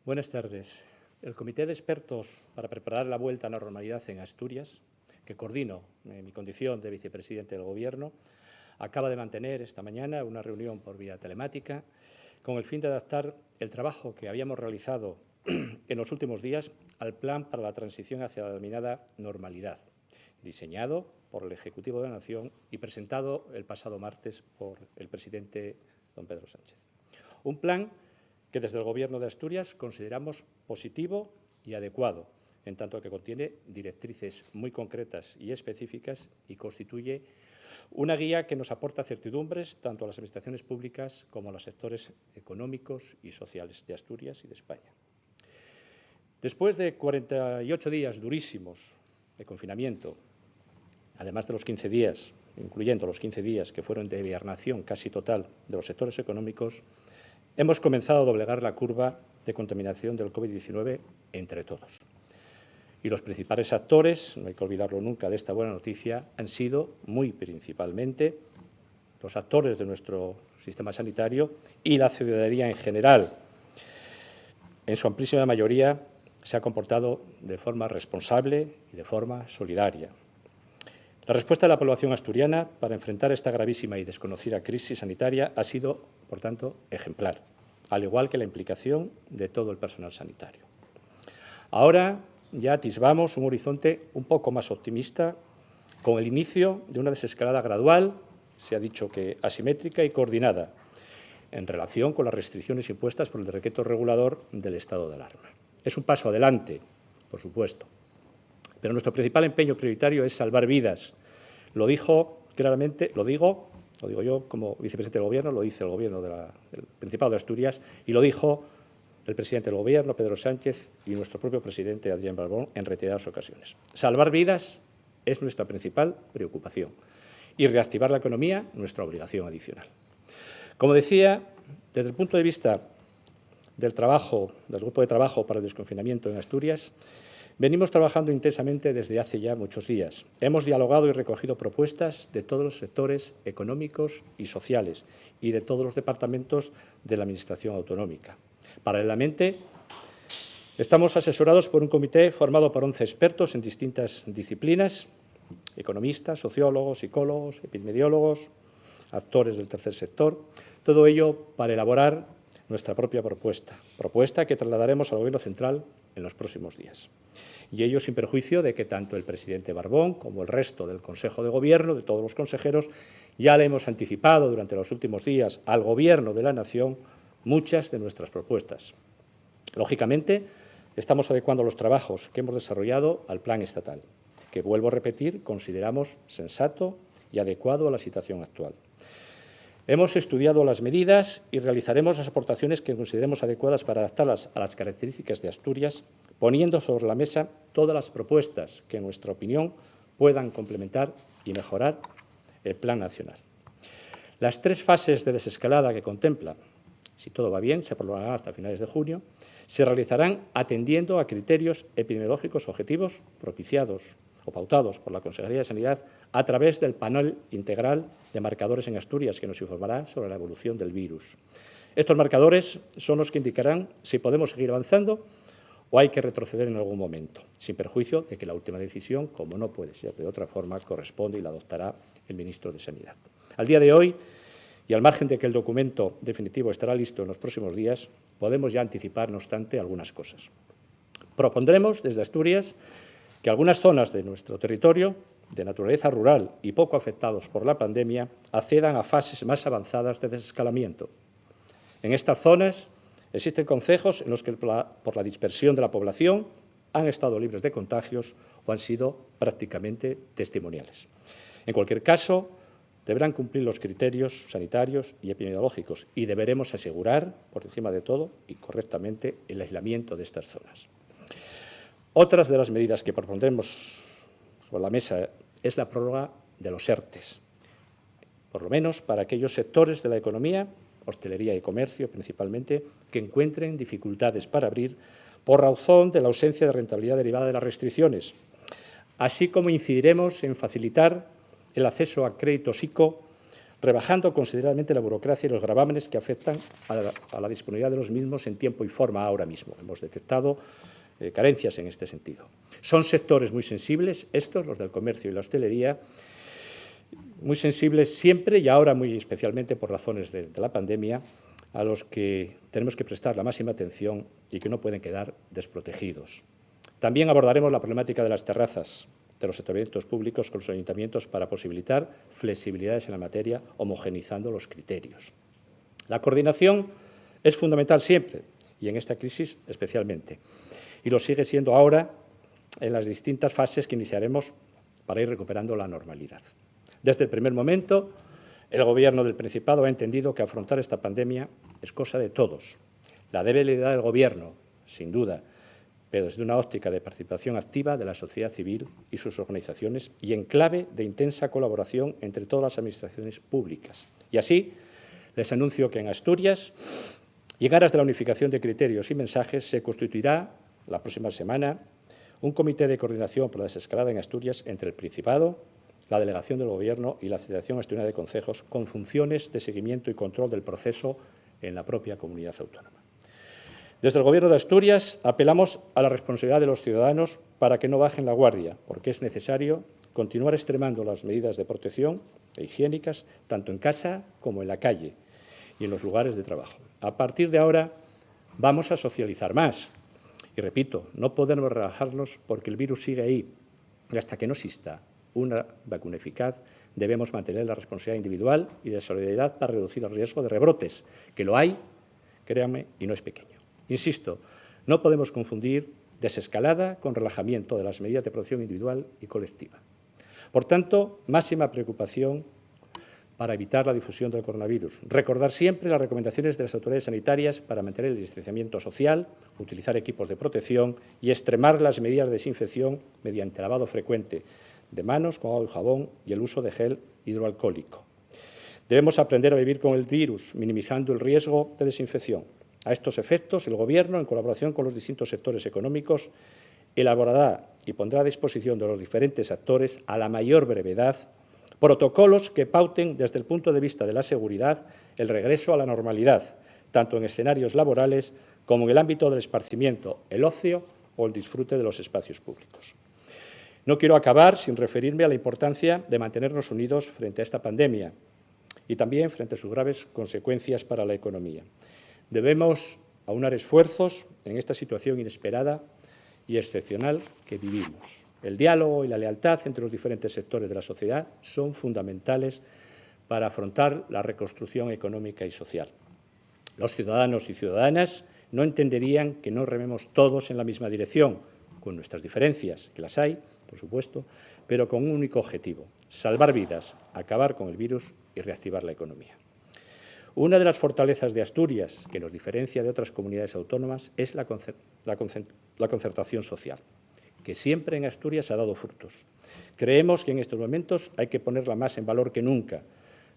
Buenas tardes. El Comité de Expertos para preparar la vuelta a la normalidad en Asturias, que coordino en mi condición de vicepresidente del Gobierno, acaba de mantener esta mañana una reunión por vía telemática con el fin de adaptar el trabajo que habíamos realizado en los últimos días al plan para la transición hacia la denominada normalidad, diseñado por el Ejecutivo de la Nación y presentado el pasado martes por el presidente don Pedro Sánchez. Un plan que desde el Gobierno de Asturias consideramos positivo y adecuado, en tanto que contiene directrices muy concretas y específicas y constituye una guía que nos aporta certidumbres tanto a las administraciones públicas como a los sectores económicos y sociales de Asturias y de España. Después de 48 días durísimos de confinamiento, además de los 15 días, incluyendo los 15 días que fueron de hibernación casi total de los sectores económicos, hemos comenzado a doblegar la curva de contaminación del COVID-19 entre todos. Y los principales actores, no hay que olvidarlo nunca de esta buena noticia, han sido muy principalmente los actores de nuestro sistema sanitario y la ciudadanía en general. En su amplísima mayoría se ha comportado de forma responsable y de forma solidaria. La respuesta de la población asturiana para enfrentar esta gravísima y desconocida crisis sanitaria ha sido, por tanto, ejemplar, al igual que la implicación de todo el personal sanitario. Ahora ya atisbamos un horizonte un poco más optimista con el inicio de una desescalada gradual, se ha dicho que asimétrica y coordinada, en relación con las restricciones impuestas por el decreto regulador del estado de alarma. Es un paso adelante, por supuesto, pero nuestro principal empeño prioritario es salvar vidas. Lo dijo claramente, lo digo yo como vicepresidente del Gobierno, lo dice el Gobierno del Principado de Asturias y lo dijo el presidente del Gobierno, Pedro Sánchez, y nuestro propio presidente, Adrián Barbón, en reiteradas ocasiones. Salvar vidas es nuestra principal preocupación y reactivar la economía, nuestra obligación adicional. Como decía, desde el punto de vista del Grupo de Trabajo para el Desconfinamiento en Asturias, venimos trabajando intensamente desde hace ya muchos días. Hemos dialogado y recogido propuestas de todos los sectores económicos y sociales y de todos los departamentos de la Administración autonómica. Paralelamente, estamos asesorados por un comité formado por 11 expertos en distintas disciplinas, economistas, sociólogos, psicólogos, epidemiólogos, actores del tercer sector, todo ello para elaborar nuestra propia propuesta que trasladaremos al Gobierno central en los próximos días. Y ello sin perjuicio de que tanto el presidente Barbón como el resto del Consejo de Gobierno, de todos los consejeros, ya le hemos anticipado durante los últimos días al Gobierno de la Nación muchas de nuestras propuestas. Lógicamente, estamos adecuando los trabajos que hemos desarrollado al plan estatal, que, vuelvo a repetir, consideramos sensato y adecuado a la situación actual. Hemos estudiado las medidas y realizaremos las aportaciones que consideremos adecuadas para adaptarlas a las características de Asturias, poniendo sobre la mesa todas las propuestas que, en nuestra opinión, puedan complementar y mejorar el Plan nacional. Las 3 fases de desescalada que contempla, si todo va bien, se prolongarán hasta finales de junio, se realizarán atendiendo a criterios epidemiológicos objetivos propiciados o pautados por la Consejería de Sanidad a través del panel integral de marcadores en Asturias, que nos informará sobre la evolución del virus. Estos marcadores son los que indicarán si podemos seguir avanzando o hay que retroceder en algún momento, sin perjuicio de que la última decisión, como no puede ser de otra forma, corresponde y la adoptará el ministro de Sanidad. Al día de hoy, y al margen de que el documento definitivo estará listo en los próximos días, podemos ya anticipar, no obstante, algunas cosas. Propondremos desde Asturias que algunas zonas de nuestro territorio, de naturaleza rural y poco afectados por la pandemia, accedan a fases más avanzadas de desescalamiento. En estas zonas existen concejos en los que, por la dispersión de la población, han estado libres de contagios o han sido prácticamente testimoniales. En cualquier caso, deberán cumplir los criterios sanitarios y epidemiológicos y deberemos asegurar, por encima de todo y correctamente, el aislamiento de estas zonas. Otras de las medidas que propondremos sobre la mesa es la prórroga de los ERTEs, por lo menos para aquellos sectores de la economía, hostelería y comercio principalmente, que encuentren dificultades para abrir por razón de la ausencia de rentabilidad derivada de las restricciones, así como incidiremos en facilitar el acceso a créditos ICO rebajando considerablemente la burocracia y los gravámenes que afectan a la disponibilidad de los mismos en tiempo y forma ahora mismo. Hemos detectado carencias en este sentido. Son sectores muy sensibles, estos, los del comercio y la hostelería, muy sensibles siempre y ahora muy especialmente por razones de la pandemia, a los que tenemos que prestar la máxima atención y que no pueden quedar desprotegidos. También abordaremos la problemática de las terrazas de los establecimientos públicos con los ayuntamientos para posibilitar flexibilidades en la materia, homogeneizando los criterios. La coordinación es fundamental siempre, y en esta crisis especialmente, y lo sigue siendo ahora en las distintas fases que iniciaremos para ir recuperando la normalidad. Desde el primer momento, el Gobierno del Principado ha entendido que afrontar esta pandemia es cosa de todos. La debilidad del Gobierno, sin duda, pero desde una óptica de participación activa de la sociedad civil y sus organizaciones y en clave de intensa colaboración entre todas las administraciones públicas. Y así, les anuncio que en Asturias, y en aras de la unificación de criterios y mensajes, se constituirá la próxima semana un comité de coordinación por la desescalada en Asturias entre el Principado, la Delegación del Gobierno y la Federación Asturiana de Concejos, con funciones de seguimiento y control del proceso en la propia comunidad autónoma. Desde el Gobierno de Asturias apelamos a la responsabilidad de los ciudadanos para que no bajen la guardia, porque es necesario continuar extremando las medidas de protección e higiénicas, tanto en casa como en la calle y en los lugares de trabajo. A partir de ahora vamos a socializar más. Y repito, no podemos relajarnos porque el virus sigue ahí. Y hasta que no exista una vacuna eficaz, debemos mantener la responsabilidad individual y de solidaridad para reducir el riesgo de rebrotes, que lo hay, créanme, y no es pequeño. Insisto, no podemos confundir desescalada con relajamiento de las medidas de protección individual y colectiva. Por tanto, máxima preocupación para evitar la difusión del coronavirus. Recordar siempre las recomendaciones de las autoridades sanitarias para mantener el distanciamiento social, utilizar equipos de protección y extremar las medidas de desinfección mediante lavado frecuente de manos con agua y jabón y el uso de gel hidroalcohólico. Debemos aprender a vivir con el virus, minimizando el riesgo de desinfección. A estos efectos, el Gobierno, en colaboración con los distintos sectores económicos, elaborará y pondrá a disposición de los diferentes actores, a la mayor brevedad, protocolos que pauten desde el punto de vista de la seguridad el regreso a la normalidad, tanto en escenarios laborales como en el ámbito del esparcimiento, el ocio o el disfrute de los espacios públicos. No quiero acabar sin referirme a la importancia de mantenernos unidos frente a esta pandemia y también frente a sus graves consecuencias para la economía. Debemos aunar esfuerzos en esta situación inesperada y excepcional que vivimos. El diálogo y la lealtad entre los diferentes sectores de la sociedad son fundamentales para afrontar la reconstrucción económica y social. Los ciudadanos y ciudadanas no entenderían que no rememos todos en la misma dirección, con nuestras diferencias, que las hay, por supuesto, pero con un único objetivo: salvar vidas, acabar con el virus y reactivar la economía. Una de las fortalezas de Asturias, que nos diferencia de otras comunidades autónomas, es la concertación social, que siempre en Asturias ha dado frutos. Creemos que en estos momentos hay que ponerla más en valor que nunca,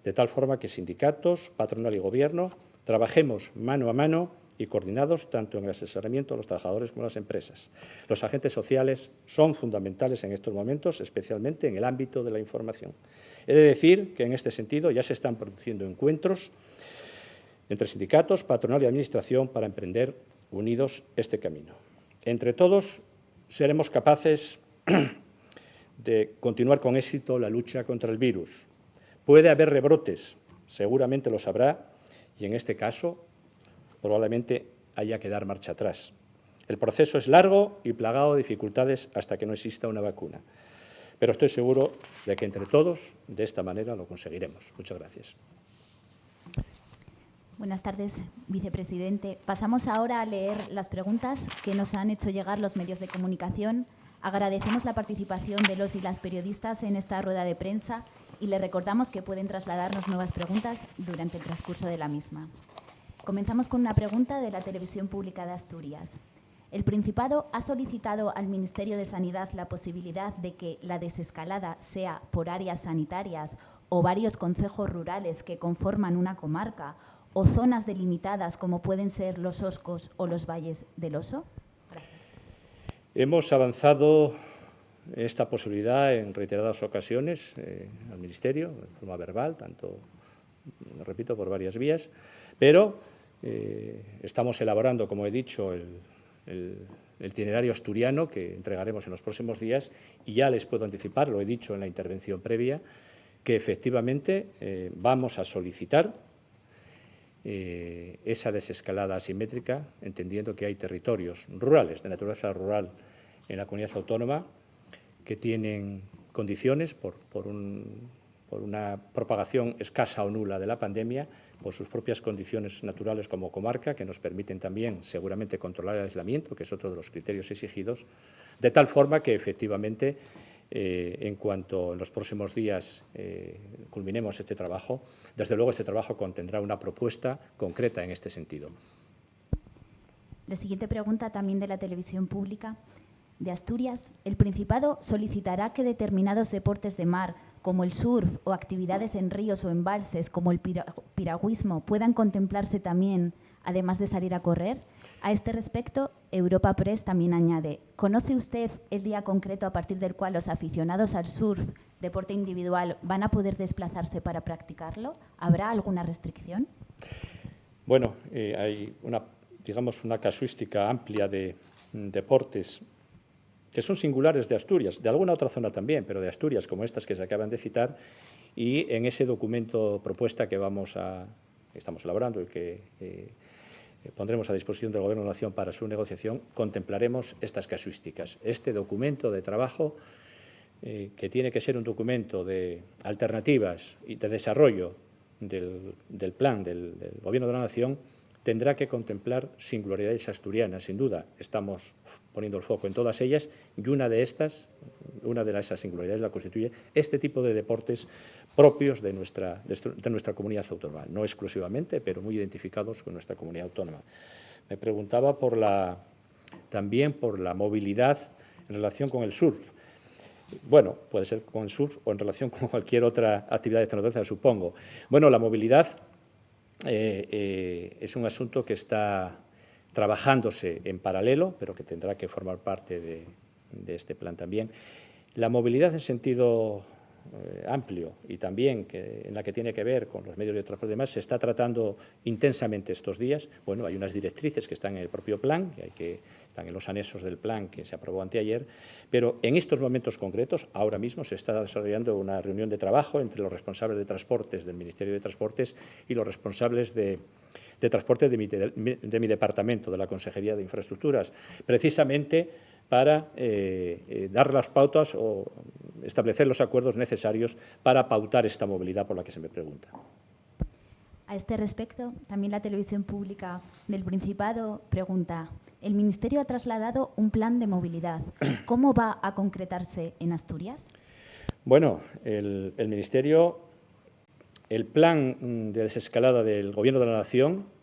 de tal forma que sindicatos, patronal y Gobierno trabajemos mano a mano y coordinados tanto en el asesoramiento a los trabajadores como a las empresas. Los agentes sociales son fundamentales en estos momentos, especialmente en el ámbito de la información. He de decir que en este sentido ya se están produciendo encuentros entre sindicatos, patronal y administración para emprender unidos este camino. Entre todos seremos capaces de continuar con éxito la lucha contra el virus. Puede haber rebrotes, seguramente los habrá, y en este caso probablemente haya que dar marcha atrás. El proceso es largo y plagado de dificultades hasta que no exista una vacuna. Pero estoy seguro de que entre todos, de esta manera, lo conseguiremos. Muchas gracias. Buenas tardes, vicepresidente. Pasamos ahora a leer las preguntas que nos han hecho llegar los medios de comunicación. Agradecemos la participación de los y las periodistas en esta rueda de prensa y les recordamos que pueden trasladarnos nuevas preguntas durante el transcurso de la misma. Comenzamos con una pregunta de la Televisión Pública de Asturias. El Principado ha solicitado al Ministerio de Sanidad la posibilidad de que la desescalada sea por áreas sanitarias o varios concejos rurales que conforman una comarca o zonas delimitadas como pueden ser los Oscos o los Valles del Oso. Gracias. Hemos avanzado esta posibilidad en reiteradas ocasiones al Ministerio, de forma verbal, tanto repito, por varias vías, pero estamos elaborando, como he dicho, el itinerario asturiano que entregaremos en los próximos días y ya les puedo anticipar, lo he dicho en la intervención previa, que efectivamente vamos a solicitar esa desescalada asimétrica, entendiendo que hay territorios rurales, de naturaleza rural, en la comunidad autónoma que tienen condiciones por una propagación escasa o nula de la pandemia, por sus propias condiciones naturales como comarca, que nos permiten también seguramente controlar el aislamiento, que es otro de los criterios exigidos, de tal forma que efectivamente en cuanto en los próximos días culminemos este trabajo, desde luego este trabajo contendrá una propuesta concreta en este sentido. La siguiente pregunta también de la televisión pública de Asturias. ¿El Principado solicitará que determinados deportes de mar, como el surf o actividades en ríos o embalses, como el piragüismo, puedan contemplarse también, además de salir a correr? A este respecto, Europa Press también añade: ¿conoce usted el día concreto a partir del cual los aficionados al surf, deporte individual, van a poder desplazarse para practicarlo? ¿Habrá alguna restricción? Bueno, hay una casuística amplia de deportes que son singulares de Asturias, de alguna otra zona también, pero de Asturias, como estas que se acaban de citar, y en ese documento propuesta que estamos elaborando y que pondremos a disposición del Gobierno de la Nación para su negociación, contemplaremos estas casuísticas. Este documento de trabajo, que tiene que ser un documento de alternativas y de desarrollo del plan del Gobierno de la Nación, tendrá que contemplar singularidades asturianas, sin duda. Estamos poniendo el foco en todas ellas y una de esas singularidades la constituye este tipo de deportes propios de nuestra comunidad autónoma, no exclusivamente, pero muy identificados con nuestra comunidad autónoma. Me preguntaba también por la movilidad en relación con el surf. Bueno, puede ser con el surf o en relación con cualquier otra actividad de esta naturaleza, supongo. Bueno, la movilidad es un asunto que está trabajándose en paralelo, pero que tendrá que formar parte de este plan también. La movilidad en sentido amplio y también en la que tiene que ver con los medios de transporte y demás, se está tratando intensamente estos días. Bueno, hay unas directrices que están en el propio plan, están en los anexos del plan que se aprobó anteayer, pero en estos momentos concretos, ahora mismo se está desarrollando una reunión de trabajo entre los responsables de transportes del Ministerio de Transportes y los responsables de transporte de mi departamento, de la Consejería de Infraestructuras, precisamente para dar las pautas o establecer los acuerdos necesarios para pautar esta movilidad por la que se me pregunta. A este respecto, también la televisión pública del Principado pregunta: el Ministerio ha trasladado un plan de movilidad. ¿Cómo va a concretarse en Asturias? Bueno, el Ministerio, el plan de desescalada del Gobierno de la Nación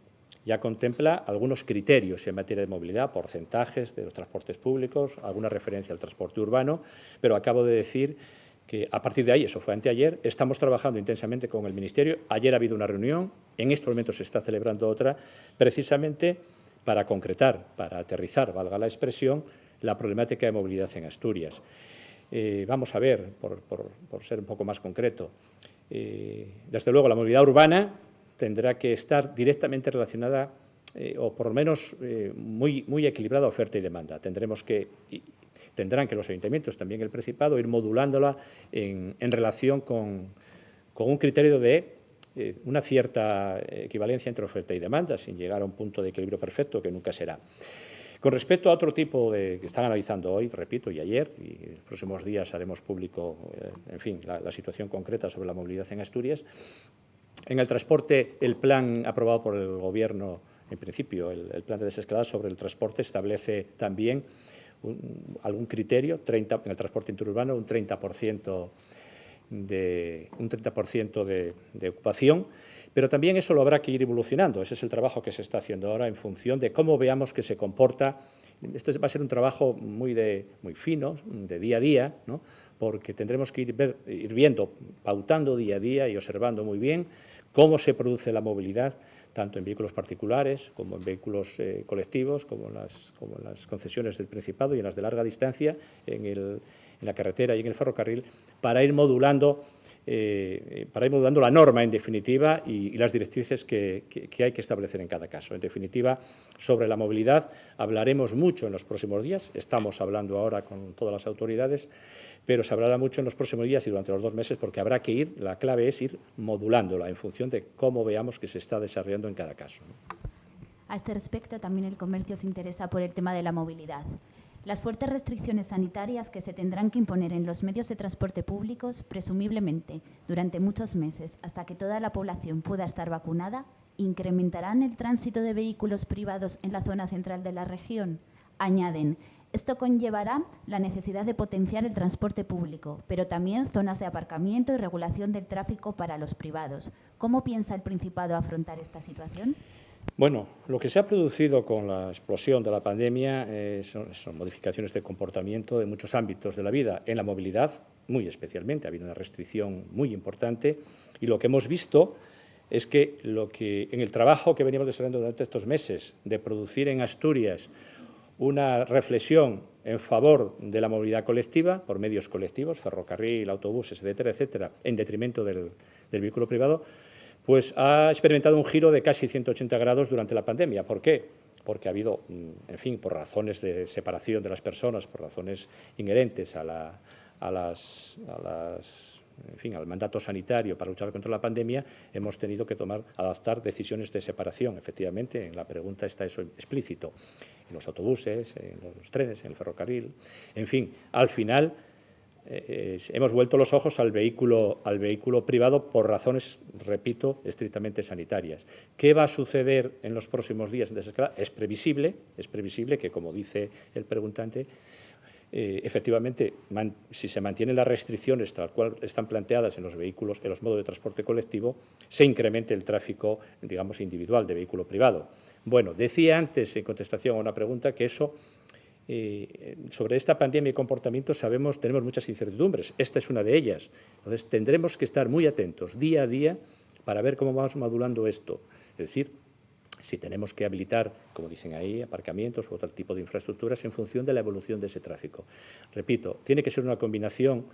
ya contempla algunos criterios en materia de movilidad, porcentajes de los transportes públicos, alguna referencia al transporte urbano, pero acabo de decir que a partir de ahí, eso fue anteayer, estamos trabajando intensamente con el Ministerio. Ayer ha habido una reunión, en estos momentos se está celebrando otra, precisamente para concretar, para aterrizar, valga la expresión, la problemática de movilidad en Asturias. Vamos a ver, por ser un poco más concreto, desde luego la movilidad urbana tendrá que estar directamente relacionada o por lo menos muy equilibrada oferta y demanda. Tendrán que los ayuntamientos, también el Principado, ir modulándola en relación con un criterio de una cierta equivalencia entre oferta y demanda, sin llegar a un punto de equilibrio perfecto, que nunca será. Con respecto a otro tipo que están analizando hoy, repito, y ayer, y en los próximos días haremos público, en fin, la situación concreta sobre la movilidad en Asturias. En el transporte, el plan aprobado por el Gobierno, en principio, el plan de desescalada sobre el transporte establece también algún criterio, en el transporte interurbano, un 30% de ocupación, pero también eso lo habrá que ir evolucionando. Ese es el trabajo que se está haciendo ahora en función de cómo veamos que se comporta. Esto va a ser un trabajo muy fino, de día a día, ¿no? Porque tendremos que ir viendo, pautando día a día y observando muy bien cómo se produce la movilidad, tanto en vehículos particulares como en vehículos colectivos, como en las concesiones del Principado y en las de larga distancia, en la carretera y en el ferrocarril, para ir modulando para ir modulando la norma, en definitiva, y las directrices que hay que establecer en cada caso. En definitiva, sobre la movilidad hablaremos mucho en los próximos días, estamos hablando ahora con todas las autoridades, pero se hablará mucho en los próximos días y durante los 2 meses, porque habrá que ir, la clave es ir modulándola en función de cómo veamos que se está desarrollando en cada caso. A este respecto, también el comercio se interesa por el tema de la movilidad. Las fuertes restricciones sanitarias que se tendrán que imponer en los medios de transporte públicos, presumiblemente durante muchos meses, hasta que toda la población pueda estar vacunada, ¿incrementarán el tránsito de vehículos privados en la zona central de la región? Añaden, esto conllevará la necesidad de potenciar el transporte público, pero también zonas de aparcamiento y regulación del tráfico para los privados. ¿Cómo piensa el Principado afrontar esta situación? Bueno, lo que se ha producido con la explosión de la pandemia son modificaciones de comportamiento en muchos ámbitos de la vida. En la movilidad, muy especialmente, ha habido una restricción muy importante y lo que hemos visto es que en el trabajo que veníamos desarrollando durante estos meses de producir en Asturias una reflexión en favor de la movilidad colectiva por medios colectivos, ferrocarril, autobuses, etcétera, etcétera, en detrimento del vehículo privado, pues ha experimentado un giro de casi 180 grados durante la pandemia. ¿Por qué? Porque ha habido, en fin, por razones de separación de las personas, por razones inherentes al mandato sanitario para luchar contra la pandemia, hemos tenido que adaptar decisiones de separación. Efectivamente, en la pregunta está eso explícito, en los autobuses, en los trenes, en el ferrocarril. En fin, al final hemos vuelto los ojos al vehículo privado por razones, repito, estrictamente sanitarias. ¿Qué va a suceder en los próximos días en desescalada? Es previsible que, como dice el preguntante, efectivamente, si se mantienen las restricciones tal cual están planteadas en los vehículos, en los modos de transporte colectivo, se incremente el tráfico, digamos, individual de vehículo privado. Bueno, decía antes, en contestación a una pregunta, que eso sobre esta pandemia y comportamiento tenemos muchas incertidumbres. Esta es una de ellas. Entonces, tendremos que estar muy atentos día a día para ver cómo vamos modulando esto. Es decir, si tenemos que habilitar, como dicen ahí, aparcamientos u otro tipo de infraestructuras en función de la evolución de ese tráfico. Repito, tiene que ser una combinación,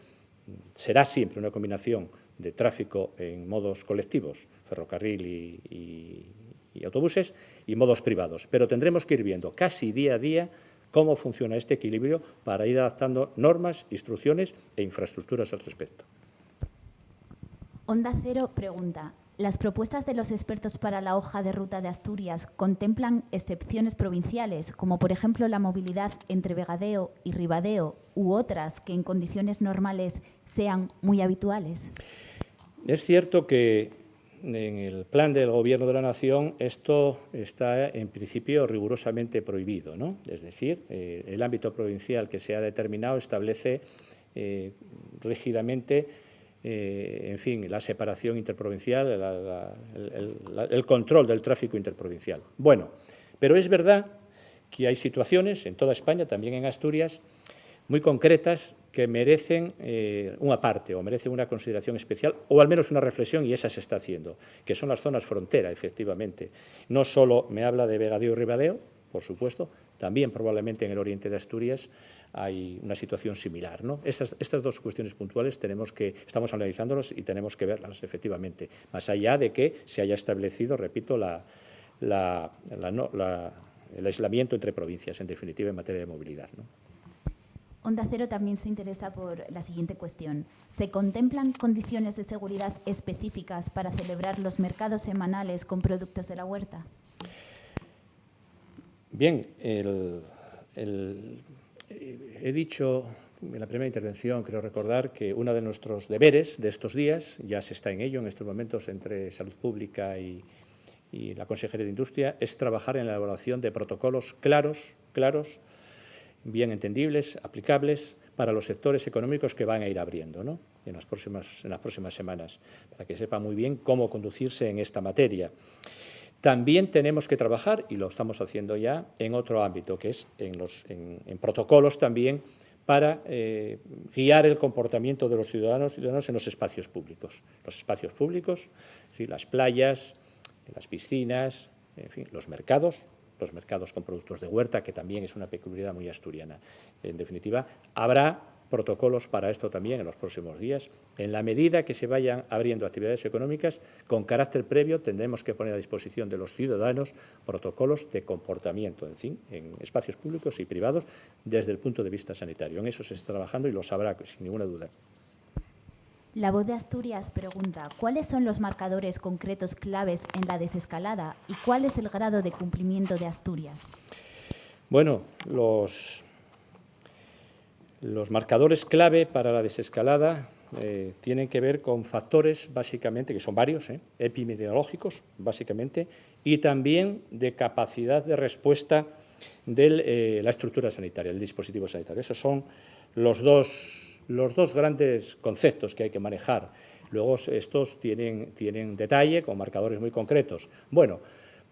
será siempre una combinación de tráfico en modos colectivos, ferrocarril y autobuses, y modos privados. Pero tendremos que ir viendo casi día a día cómo funciona este equilibrio para ir adaptando normas, instrucciones e infraestructuras al respecto. Onda Cero pregunta, ¿las propuestas de los expertos para la hoja de ruta de Asturias contemplan excepciones provinciales, como por ejemplo la movilidad entre Vegadeo y Ribadeo, u otras que en condiciones normales sean muy habituales? Es cierto que en el plan del Gobierno de la Nación esto está en principio rigurosamente prohibido, ¿no? Es decir, el ámbito provincial que se ha determinado establece rígidamente en fin, la separación interprovincial, el control del tráfico interprovincial. Bueno, pero es verdad que hay situaciones en toda España, también en Asturias, muy concretas que merecen un aparte o merecen una consideración especial o al menos una reflexión, y esa se está haciendo, que son las zonas frontera, efectivamente. No solo me habla de Vegadeo y Ribadeo, por supuesto, también probablemente en el oriente de Asturias hay una situación similar, ¿no? Estas dos cuestiones puntuales estamos analizándolas y tenemos que verlas, efectivamente, más allá de que se haya establecido, repito, el aislamiento entre provincias, en definitiva, en materia de movilidad, ¿no? Onda Cero también se interesa por la siguiente cuestión. ¿Se contemplan condiciones de seguridad específicas para celebrar los mercados semanales con productos de la huerta? Bien, he dicho en la primera intervención, creo recordar, que uno de nuestros deberes de estos días, ya se está en ello en estos momentos entre Salud Pública y la Consejería de Industria, es trabajar en la elaboración de protocolos claros, bien entendibles, aplicables para los sectores económicos que van a ir abriendo, ¿no? en las próximas semanas, para que sepan muy bien cómo conducirse en esta materia. También tenemos que trabajar, y lo estamos haciendo ya, en otro ámbito, que es en protocolos también para guiar el comportamiento de los ciudadanos en los espacios públicos. Los espacios públicos, es decir, las playas, las piscinas, en fin, los mercados con productos de huerta, que también es una peculiaridad muy asturiana. En definitiva, habrá protocolos para esto también en los próximos días. En la medida que se vayan abriendo actividades económicas, con carácter previo tendremos que poner a disposición de los ciudadanos protocolos de comportamiento, en fin, en espacios públicos y privados desde el punto de vista sanitario. En eso se está trabajando y lo sabrá sin ninguna duda. La Voz de Asturias pregunta, ¿cuáles son los marcadores concretos claves en la desescalada y cuál es el grado de cumplimiento de Asturias? Bueno, los marcadores clave para la desescalada tienen que ver con factores, básicamente, que son varios, epidemiológicos, básicamente, y también de capacidad de respuesta de la estructura sanitaria, del dispositivo sanitario. Esos son los dos grandes conceptos que hay que manejar. Luego, estos tienen detalle con marcadores muy concretos. Bueno,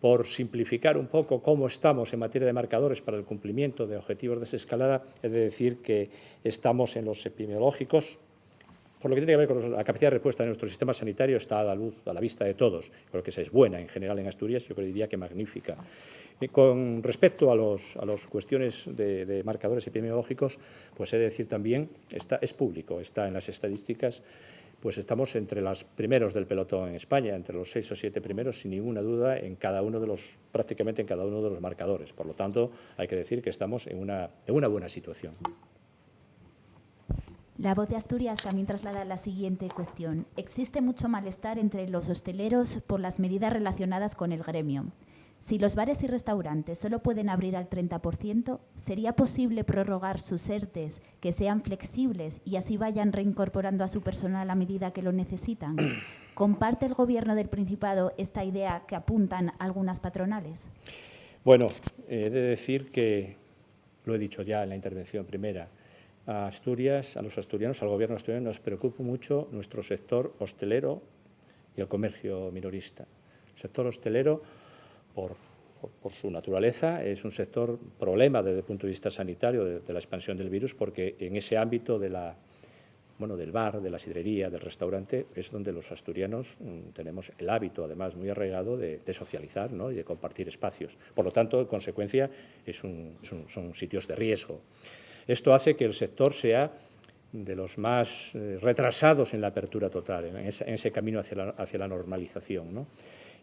por simplificar un poco cómo estamos en materia de marcadores para el cumplimiento de objetivos de desescalada, he de decir que estamos en los epidemiológicos. Por lo que tiene que ver con la capacidad de respuesta de nuestro sistema sanitario, está a la vista de todos. Creo que esa es buena en general en Asturias, yo diría que magnífica. Con respecto a las cuestiones de marcadores epidemiológicos, pues he de decir también, es público, está en las estadísticas, pues estamos entre los primeros del pelotón en España, entre los 6 o 7 primeros, sin ninguna duda, prácticamente en cada uno de los marcadores. Por lo tanto, hay que decir que estamos en una buena situación. La Voz de Asturias también traslada la siguiente cuestión. Existe mucho malestar entre los hosteleros por las medidas relacionadas con el gremio. Si los bares y restaurantes solo pueden abrir al 30%, ¿sería posible prorrogar sus ERTEs que sean flexibles y así vayan reincorporando a su personal a medida que lo necesitan? ¿Comparte el Gobierno del Principado esta idea que apuntan algunas patronales? Bueno, he de decir que, lo he dicho ya en la intervención primera, a Asturias, a los asturianos, al Gobierno asturiano, nos preocupa mucho nuestro sector hostelero y el comercio minorista. El sector hostelero, por su naturaleza, es un sector problema desde el punto de vista sanitario de la expansión del virus, porque en ese ámbito del bar, de la sidrería, del restaurante, es donde los asturianos tenemos el hábito, además, muy arraigado de socializar, ¿no?, y de compartir espacios. Por lo tanto, en consecuencia, son sitios de riesgo. Esto hace que el sector sea de los más retrasados en la apertura total, en ese camino hacia la normalización, ¿no?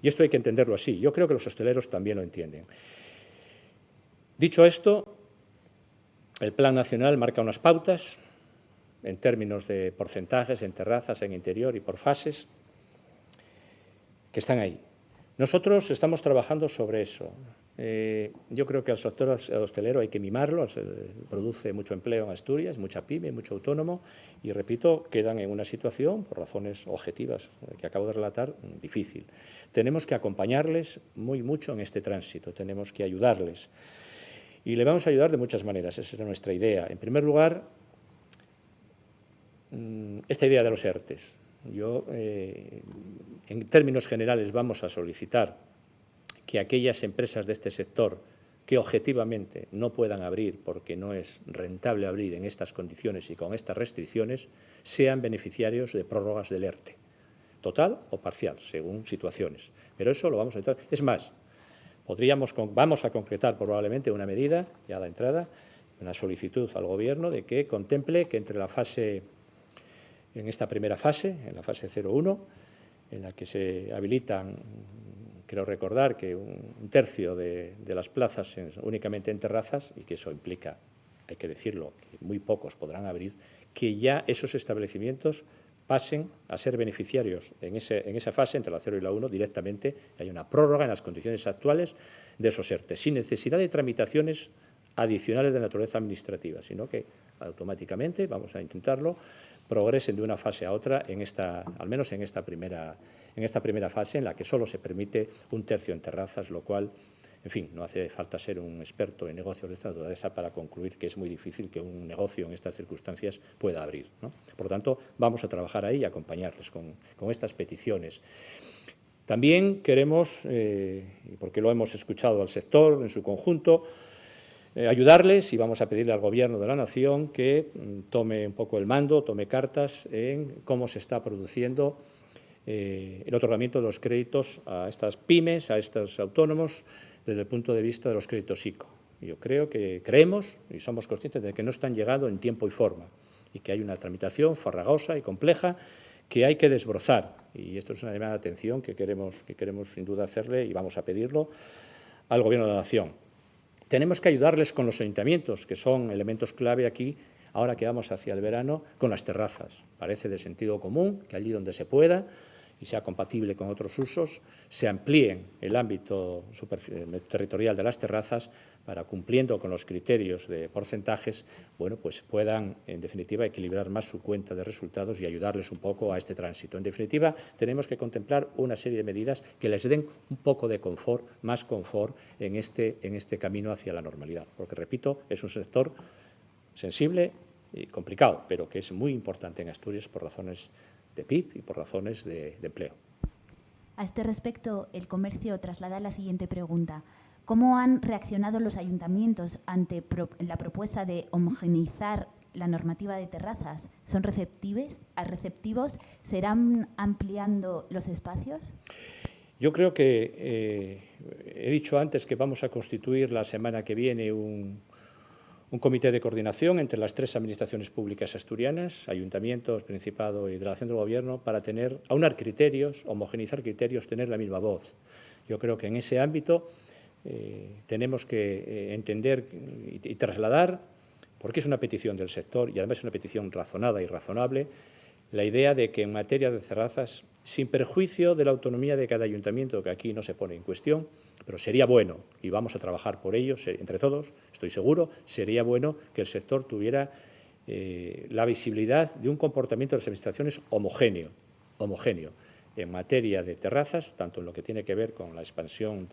Y esto hay que entenderlo así. Yo creo que los hosteleros también lo entienden. Dicho esto, el Plan Nacional marca unas pautas en términos de porcentajes, en terrazas, en interior y por fases, que están ahí. Nosotros estamos trabajando sobre eso. Yo creo que al sector hostelero hay que mimarlo, produce mucho empleo en Asturias, mucha pyme, mucho autónomo, y repito, quedan en una situación, por razones objetivas que acabo de relatar, difícil. Tenemos que acompañarles mucho en este tránsito, tenemos que ayudarles. Y le vamos a ayudar de muchas maneras, esa es nuestra idea. En primer lugar, esta idea de los ERTEs. En términos generales, vamos a solicitar que aquellas empresas de este sector que objetivamente no puedan abrir porque no es rentable abrir en estas condiciones y con estas restricciones, sean beneficiarios de prórrogas del ERTE, total o parcial, según situaciones. Pero eso lo vamos a intentar. Es más, vamos a concretar probablemente una medida, ya a la entrada, una solicitud al Gobierno de que contemple que en esta primera fase, en la fase 0,1, en la que se habilitan, creo recordar que un tercio de las plazas únicamente en terrazas, y que eso implica, hay que decirlo, que muy pocos podrán abrir, que ya esos establecimientos pasen a ser beneficiarios en esa fase, entre la 0 y la 1, directamente, hay una prórroga en las condiciones actuales de esos ERTE, sin necesidad de tramitaciones adicionales de naturaleza administrativa, sino que automáticamente, vamos a intentarlo, progresen de una fase a otra, al menos en esta primera fase, en la que solo se permite un tercio en terrazas, lo cual, en fin, no hace falta ser un experto en negocios de esta naturaleza para concluir que es muy difícil que un negocio en estas circunstancias pueda abrir, ¿no? Por lo tanto, vamos a trabajar ahí y acompañarles con estas peticiones. También queremos, porque lo hemos escuchado al sector en su conjunto, ayudarles, y vamos a pedirle al Gobierno de la Nación que tome un poco el mando, tome cartas en cómo se está produciendo el otorgamiento de los créditos a estas pymes, a estos autónomos, desde el punto de vista de los créditos ICO. Yo creemos y somos conscientes de que no están llegando en tiempo y forma. y que hay una tramitación farragosa y compleja que hay que desbrozar. Y esto es una llamada de atención que queremos sin duda hacerle y vamos a pedirlo al Gobierno de la Nación. Tenemos que ayudarles con los ayuntamientos, que son elementos clave aquí, ahora que vamos hacia el verano, con las terrazas. Parece de sentido común que allí donde se pueda y sea compatible con otros usos, se amplíen el ámbito territorial de las terrazas para, cumpliendo con los criterios de porcentajes, bueno, pues puedan, en definitiva, equilibrar más su cuenta de resultados y ayudarles un poco a este tránsito. En definitiva, tenemos que contemplar una serie de medidas que les den un poco de confort, más confort en este camino hacia la normalidad. Porque, repito, es un sector sensible y complicado, pero que es muy importante en Asturias por razones de PIB y por razones de empleo. A este respecto, el comercio traslada la siguiente pregunta. ¿Cómo han reaccionado los ayuntamientos ante la propuesta de homogeneizar la normativa de terrazas? ¿Son receptivos? ¿Serán ampliando los espacios? Yo creo que he dicho antes que vamos a constituir la semana que viene un comité de coordinación entre las tres administraciones públicas asturianas, ayuntamientos, Principado y Delegación del Gobierno, para aunar criterios, homogeneizar criterios, tener la misma voz. Yo creo que en ese ámbito tenemos que entender y trasladar, porque es una petición del sector y además es una petición razonada y razonable, la idea de que en materia de terrazas, sin perjuicio de la autonomía de cada ayuntamiento, que aquí no se pone en cuestión, pero sería bueno, y vamos a trabajar por ello, entre todos, estoy seguro, sería bueno que el sector tuviera la visibilidad de un comportamiento de las administraciones homogéneo en materia de terrazas, tanto en lo que tiene que ver con la expansión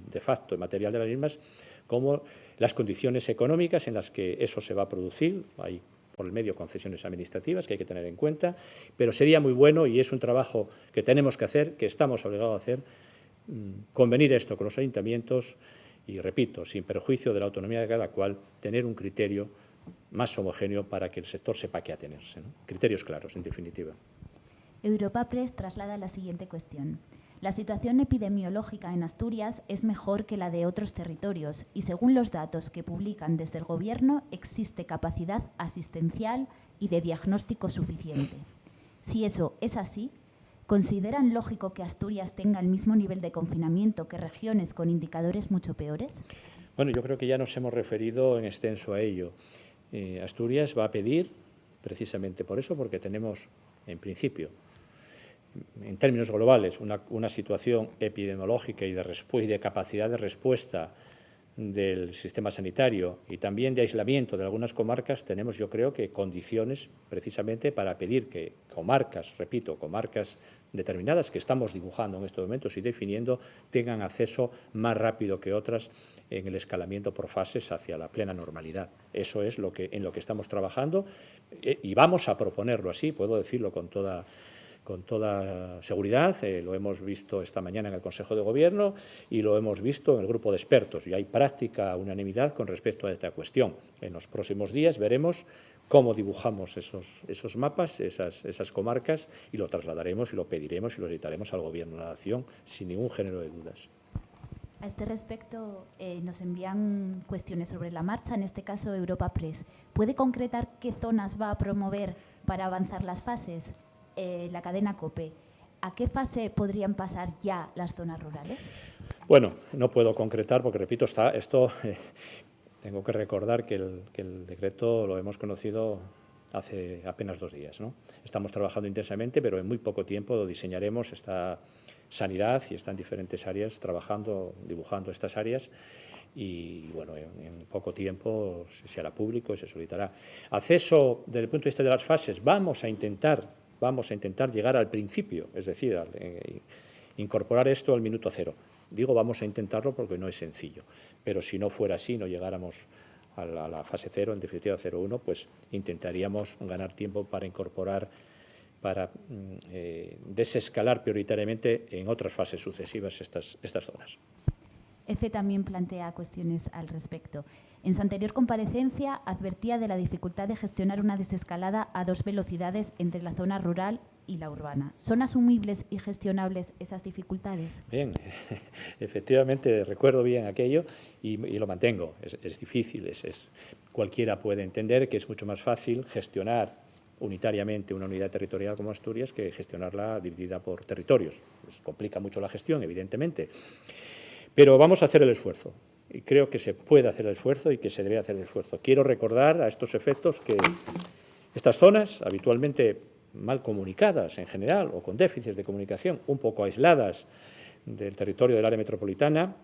de facto y material de las mismas, como las condiciones económicas en las que eso se va a producir. Hay por el medio concesiones administrativas que hay que tener en cuenta, pero sería muy bueno, y es un trabajo que tenemos que hacer, que estamos obligados a hacer, convenir esto con los ayuntamientos y, repito, sin perjuicio de la autonomía de cada cual, tener un criterio más homogéneo para que el sector sepa a qué atenerse, ¿no? Criterios claros, en definitiva. Europa Press traslada la siguiente cuestión. La situación epidemiológica en Asturias es mejor que la de otros territorios y, según los datos que publican desde el Gobierno, existe capacidad asistencial y de diagnóstico suficiente. Si eso es así, ¿consideran lógico que Asturias tenga el mismo nivel de confinamiento que regiones con indicadores mucho peores? Bueno, yo creo que ya nos hemos referido en extenso a ello. Asturias va a pedir, precisamente por eso, porque tenemos, en principio, en términos globales, una situación epidemiológica y de capacidad de respuesta del sistema sanitario y también de aislamiento de algunas comarcas, tenemos, yo creo, que condiciones precisamente para pedir que comarcas, repito, comarcas determinadas que estamos dibujando en estos momentos y definiendo, tengan acceso más rápido que otras en el escalamiento por fases hacia la plena normalidad. Eso es en lo que estamos trabajando y vamos a proponerlo así, puedo decirlo con toda seguridad. Lo hemos visto esta mañana en el Consejo de Gobierno y lo hemos visto en el grupo de expertos. Y hay práctica unanimidad con respecto a esta cuestión. En los próximos días veremos cómo dibujamos esos mapas, esas comarcas, y lo trasladaremos y lo pediremos y lo editaremos al Gobierno de la Nación sin ningún género de dudas. A este respecto, nos envían cuestiones sobre la marcha, en este caso Europa Press. ¿Puede concretar qué zonas va a promover para avanzar las fases? La cadena COPE, ¿a qué fase podrían pasar ya las zonas rurales? Bueno, no puedo concretar porque, repito, tengo que recordar que el decreto lo hemos conocido hace apenas 2 días, ¿no? Estamos trabajando intensamente, pero en muy poco tiempo lo diseñaremos. Está Sanidad y están diferentes áreas trabajando, dibujando estas áreas y, bueno, en poco tiempo se hará público y se solicitará. Acceso, desde el punto de vista de las fases, vamos a intentar llegar al principio, es decir, incorporar esto al minuto cero. Digo vamos a intentarlo porque no es sencillo, pero si no fuera así, no llegáramos a la fase 0, en definitiva 0,1, pues intentaríamos ganar tiempo para incorporar, para desescalar prioritariamente en otras fases sucesivas estas zonas. EFE también plantea cuestiones al respecto. En su anterior comparecencia advertía de la dificultad de gestionar una desescalada a 2 velocidades entre la zona rural y la urbana. ¿Son asumibles y gestionables esas dificultades? Bien, efectivamente recuerdo bien aquello y lo mantengo. Es difícil, cualquiera puede entender que es mucho más fácil gestionar unitariamente una unidad territorial como Asturias que gestionarla dividida por territorios. Pues complica mucho la gestión, evidentemente. Pero vamos a hacer el esfuerzo. Y creo que se puede hacer el esfuerzo y que se debe hacer el esfuerzo. Quiero recordar a estos efectos que estas zonas, habitualmente mal comunicadas en general o con déficits de comunicación, un poco aisladas del territorio del área metropolitana,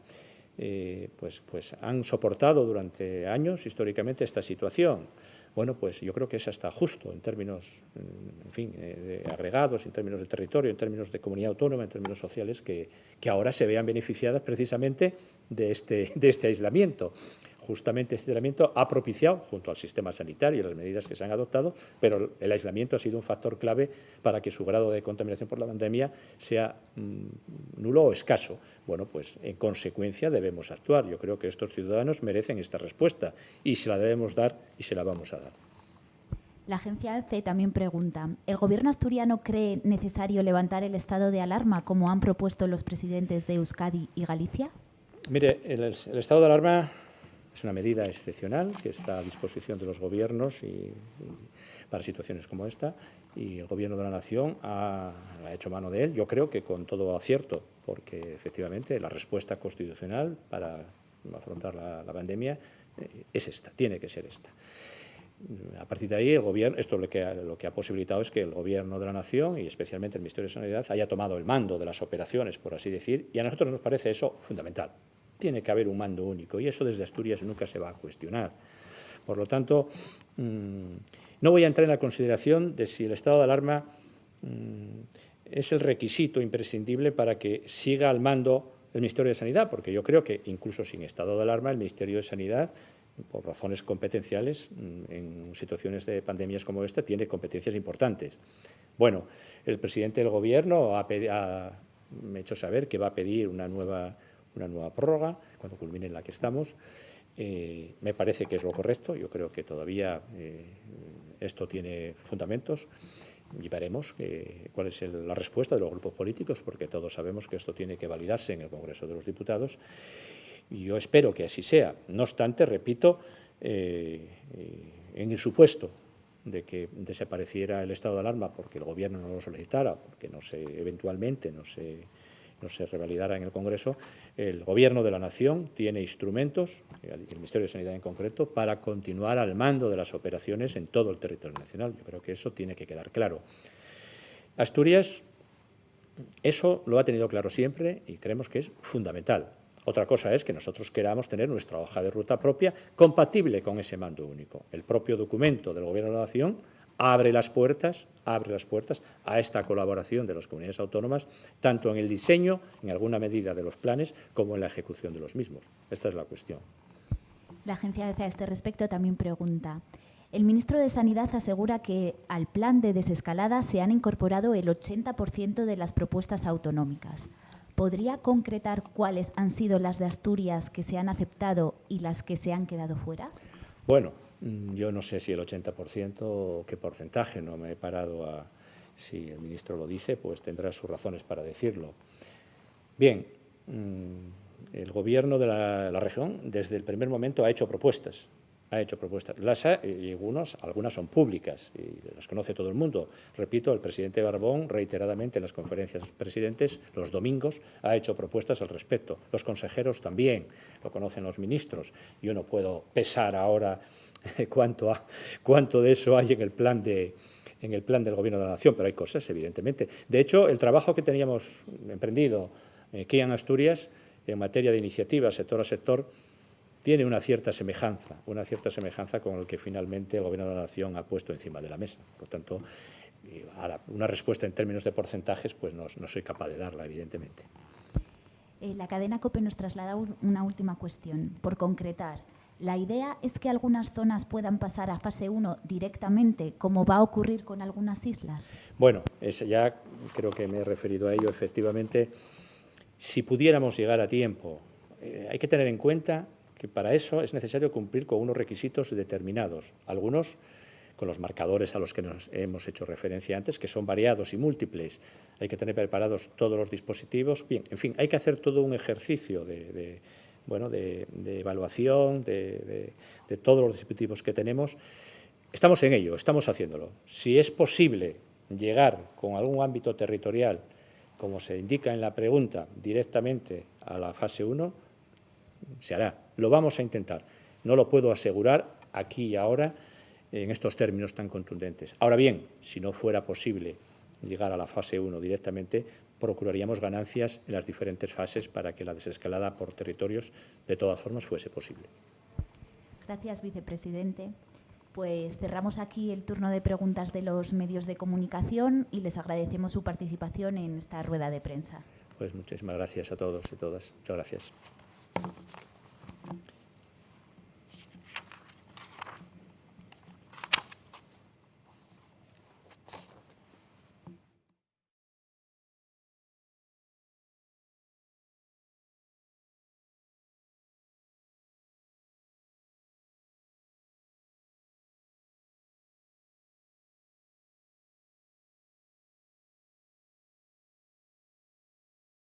pues han soportado durante años históricamente esta situación. Bueno, pues yo creo que es hasta justo en términos, en fin, de agregados, en términos del territorio, en términos de comunidad autónoma, en términos sociales, que ahora se vean beneficiadas precisamente de este aislamiento. Justamente este aislamiento ha propiciado, junto al sistema sanitario y las medidas que se han adoptado, pero el aislamiento ha sido un factor clave para que su grado de contaminación por la pandemia sea nulo o escaso. Bueno, pues en consecuencia debemos actuar. Yo creo que estos ciudadanos merecen esta respuesta y se la debemos dar y se la vamos a dar. La agencia ECE también pregunta, ¿el Gobierno asturiano cree necesario levantar el estado de alarma como han propuesto los presidentes de Euskadi y Galicia? Mire, el estado de alarma es una medida excepcional que está a disposición de los gobiernos y para situaciones como esta, y el Gobierno de la Nación ha hecho mano de él, yo creo que con todo acierto, porque efectivamente la respuesta constitucional para afrontar la pandemia es esta, tiene que ser esta. A partir de ahí, el Gobierno, esto lo que ha posibilitado es que el Gobierno de la Nación y especialmente el Ministerio de Sanidad haya tomado el mando de las operaciones, por así decir, y a nosotros nos parece eso fundamental. Tiene que haber un mando único y eso desde Asturias nunca se va a cuestionar. Por lo tanto, no voy a entrar en la consideración de si el estado de alarma es el requisito imprescindible para que siga al mando el Ministerio de Sanidad, porque yo creo que incluso sin estado de alarma el Ministerio de Sanidad, por razones competenciales, en situaciones de pandemias como esta, tiene competencias importantes. Bueno, el presidente del Gobierno me ha hecho saber que va a pedir una nueva prórroga cuando culmine en la que estamos. Me parece que es lo correcto. Yo creo que todavía esto tiene fundamentos y veremos cuál es la respuesta de los grupos políticos, porque todos sabemos que esto tiene que validarse en el Congreso de los Diputados. Y yo espero que así sea. No obstante, repito, en el supuesto de que desapareciera el estado de alarma porque el Gobierno no lo solicitara, porque eventualmente no se revalidara en el Congreso, el Gobierno de la Nación tiene instrumentos, el Ministerio de Sanidad en concreto, para continuar al mando de las operaciones en todo el territorio nacional. Yo creo que eso tiene que quedar claro. Asturias eso lo ha tenido claro siempre y creemos que es fundamental. Otra cosa es que nosotros queramos tener nuestra hoja de ruta propia compatible con ese mando único. El propio documento del Gobierno de la Nación abre las puertas a esta colaboración de las comunidades autónomas, tanto en el diseño, en alguna medida, de los planes, como en la ejecución de los mismos. Esta es la cuestión. La agencia ECE a este respecto también pregunta, el ministro de Sanidad asegura que al plan de desescalada se han incorporado el 80% de las propuestas autonómicas. ¿Podría concretar cuáles han sido las de Asturias que se han aceptado y las que se han quedado fuera? Bueno, yo no sé si el 80% o qué porcentaje, no me he parado si el ministro lo dice, pues tendrá sus razones para decirlo. Bien, el Gobierno de la región desde el primer momento ha hecho propuestas. Y algunas son públicas y las conoce todo el mundo. Repito, el presidente Barbón reiteradamente en las conferencias presidentes los domingos ha hecho propuestas al respecto. Los consejeros también, lo conocen los ministros. Yo no puedo pesar ahora cuánto de eso hay en el plan del Gobierno de la Nación, pero hay cosas, evidentemente. De hecho, el trabajo que teníamos emprendido aquí en Asturias en materia de iniciativas sector a sector tiene una cierta semejanza con el que finalmente el Gobierno de la Nación ha puesto encima de la mesa. Por lo tanto, ahora, una respuesta en términos de porcentajes, pues no soy capaz de darla, evidentemente. La cadena COPE nos traslada una última cuestión, por concretar. ¿La idea es que algunas zonas puedan pasar a fase 1 directamente, como va a ocurrir con algunas islas? Bueno, ya creo que me he referido a ello, efectivamente. Si pudiéramos llegar a tiempo, hay que tener en cuenta que para eso es necesario cumplir con unos requisitos determinados, algunos con los marcadores a los que nos hemos hecho referencia antes, que son variados y múltiples. Hay que tener preparados todos los dispositivos. Bien, en fin, hay que hacer todo un ejercicio de evaluación de todos los dispositivos que tenemos. Estamos en ello, estamos haciéndolo. Si es posible llegar con algún ámbito territorial, como se indica en la pregunta, directamente a la fase 1, se hará. Lo vamos a intentar. No lo puedo asegurar aquí y ahora en estos términos tan contundentes. Ahora bien, si no fuera posible llegar a la fase 1 directamente, procuraríamos ganancias en las diferentes fases para que la desescalada por territorios, de todas formas, fuese posible. Gracias, vicepresidente. Pues cerramos aquí el turno de preguntas de los medios de comunicación y les agradecemos su participación en esta rueda de prensa. Pues muchísimas gracias a todos y todas. Muchas gracias.